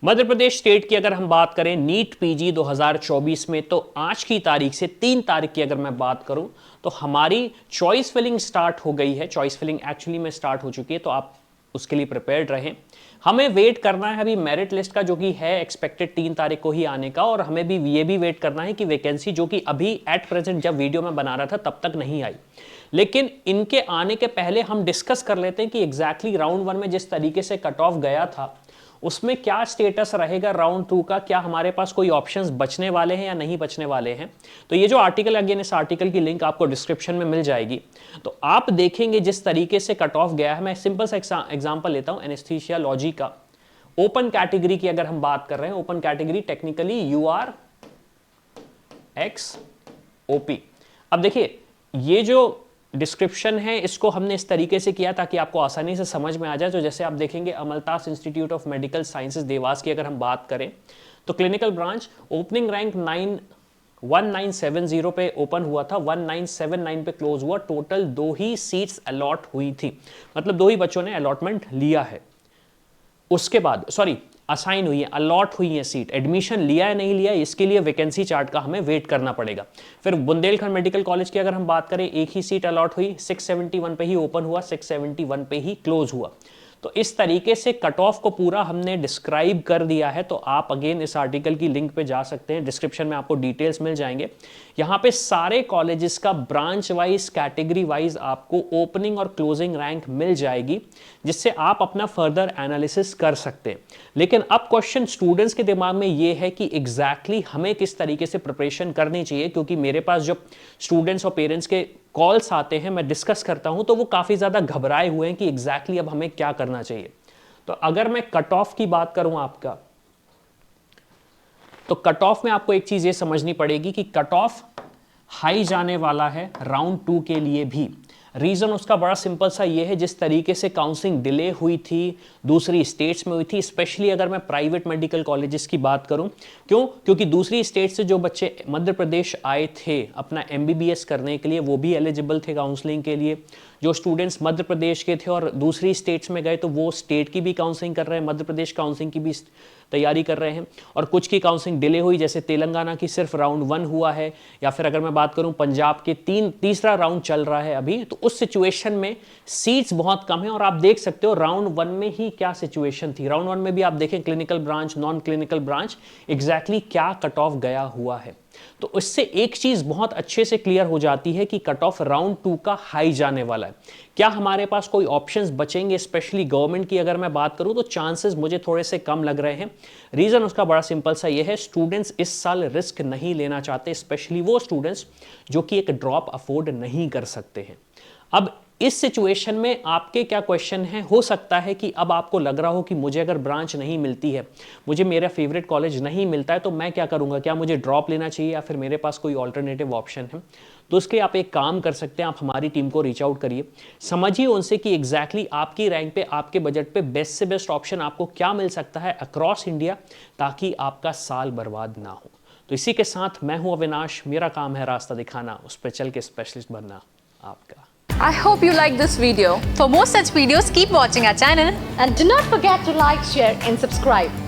Madhya Pradesh state की अगर हम बात करें नीट पीजी 2024 में, तो आज की तारीख से 3 तारीख की अगर मैं बात करूं तो हमारी चॉइस फिलिंग स्टार्ट हो गई है। चॉइस फिलिंग एक्चुअली में स्टार्ट हो चुकी है, तो आप उसके लिए प्रिपेयर्ड रहें। हमें वेट करना है अभी मेरिट लिस्ट का, जो कि है एक्सपेक्टेड 3 तारीख को ही आने का, और हमें भी ये भी वेट करना है कि वैकेंसी जो कि अभी एट प्रेजेंट जब वीडियो में बना रहा था तब तक नहीं आई, लेकिन इनके आने के पहले हम डिस्कस कर लेते हैं कि एग्जैक्टली राउंड 1 में जिस तरीके से कट ऑफ गया था उसमें क्या स्टेटस रहेगा राउंड 2 का, क्या हमारे पास कोई ऑप्शंस बचने वाले हैं या नहीं बचने वाले हैं। तो ये जो आर्टिकल, अगेन इस आर्टिकल की लिंक आपको डिस्क्रिप्शन में मिल जाएगी। तो आप देखेंगे जिस तरीके से कट ऑफ गया है, मैं सिंपल सा एग्जांपल लेता हूं एनेस्थीसियोलॉजी का। ओपन कैटेगरी की अगर हम बात कर रहे हैं, open category technically UR X OP. अब देखिए ये जो डिस्क्रिप्शन है इसको हमने इस तरीके से किया ताकि आपको आसानी से समझ में आ जाए। तो जैसे आप देखेंगे Amaltas institute of medical sciences Dewas की अगर हम बात करें तो क्लिनिकल ब्रांच ओपनिंग रैंक 1970 पे ओपन हुआ था, 1979 पे क्लोज हुआ। टोटल 2 ही सीट्स अलॉट हुई थी, मतलब 2 ही बच्चों ने अलॉटमेंट लिया है। उसके बाद असाइन हुई है, अलॉट हुई है सीट। एडमिशन लिया है नहीं लिया इसके लिए वैकेंसी चार्ट का हमें वेट करना पड़ेगा। फिर बुंदेलखंड मेडिकल कॉलेज की अगर हम बात करें, एक ही सीट अलॉट हुई, 671 पे ही ओपन हुआ, 671 पे ही क्लोज हुआ। तो इस तरीके से कट ऑफ को पूरा हमने डिस्क्राइब कर दिया है। तो आप अगेन इस आर्टिकल की लिंक पे जा सकते हैं, डिस्क्रिप्शन में आपको डिटेल्स मिल जाएंगे। यहाँ पे सारे कॉलेजेस का ब्रांच वाइज, कैटेगरी वाइज आपको ओपनिंग और क्लोजिंग रैंक मिल जाएगी, जिससे आप अपना फर्दर एनालिसिस कर सकते हैं। लेकिन अब क्वेश्चन स्टूडेंट्स के दिमाग में ये है कि एग्जैक्टली हमें किस तरीके से प्रिपरेशन करनी चाहिए, क्योंकि मेरे पास जब स्टूडेंट्स और पेरेंट्स के कॉल्स आते हैं, मैं डिस्कस करता हूं, तो वो काफी ज्यादा घबराए हुए हैं कि एग्जैक्टली अब हमें क्या करना चाहिए। तो अगर मैं कट ऑफ की बात करूं आपका, तो कट ऑफ में आपको एक चीज ये समझनी पड़ेगी कि कट ऑफ हाई जाने वाला है राउंड 2 के लिए भी। रीजन उसका बड़ा सिंपल सा ये है, जिस तरीके से काउंसलिंग डिले हुई थी दूसरी स्टेट्स में हुई थी, स्पेशली अगर मैं प्राइवेट मेडिकल कॉलेजेस की बात करूं। क्योंकि दूसरी स्टेट से जो बच्चे मध्य प्रदेश आए थे अपना MBBS करने के लिए, वो भी एलिजिबल थे काउंसलिंग के लिए। जो स्टूडेंट्स मध्य प्रदेश के थे और दूसरी स्टेट्स में गए, तो वो स्टेट की भी काउंसलिंग कर रहे हैं, मध्य प्रदेश काउंसलिंग की भी तैयारी कर रहे हैं। और कुछ की काउंसलिंग डिले हुई, जैसे तेलंगाना की सिर्फ राउंड 1 हुआ है, या फिर अगर मैं बात करूं पंजाब के तीसरा राउंड चल रहा है अभी। तो उस सिचुएशन में सीट्स बहुत कम है, और आप देख सकते हो राउंड 1 में ही क्या सिचुएशन थी। राउंड 1 में भी आप देखें clinical branch, non clinical branch, exactly क्या कट ऑफ गया हुआ है। तो इससे एक चीज बहुत अच्छे से क्लियर हो जाती है कि कट ऑफ राउंड 2 का हाई जाने वाला है। क्या हमारे पास कोई ऑप्शंस बचेंगे, स्पेशली गवर्नमेंट की अगर मैं बात करूं, तो चांसेस मुझे थोड़े से कम लग रहे हैं। रीजन उसका बड़ा सिंपल सा ये है, स्टूडेंट्स इस साल रिस्क नहीं लेना चाहते, स्पेशली वो स्टूडेंट्स जो कि एक ड्रॉप अफोर्ड नहीं कर सकते हैं। अब इस सिचुएशन में आपके क्या क्वेश्चन है, हो सकता है कि अब आपको लग रहा हो कि मुझे अगर ब्रांच नहीं मिलती है, मुझे मेरा फेवरेट कॉलेज नहीं मिलता है, तो मैं क्या करूंगा, क्या मुझे ड्रॉप लेना चाहिए या फिर मेरे पास कोई ऑल्टरनेटिव ऑप्शन है। तो उसके आप एक काम कर सकते हैं, आप हमारी टीम को रीच आउट करिए, समझिए उनसे कि एग्जैक्टली आपकी रैंक पे, आपके बजट पे बेस्ट से बेस्ट ऑप्शन आपको क्या मिल सकता है अक्रॉस इंडिया, ताकि आपका साल बर्बाद ना हो। तो इसी के साथ मैं हूं अविनाश, मेरा काम है रास्ता दिखाना, उस पर चल के स्पेशलिस्ट बनना आपका। I hope you like this video. For more such videos, keep watching our channel. And do not forget to like, share and subscribe.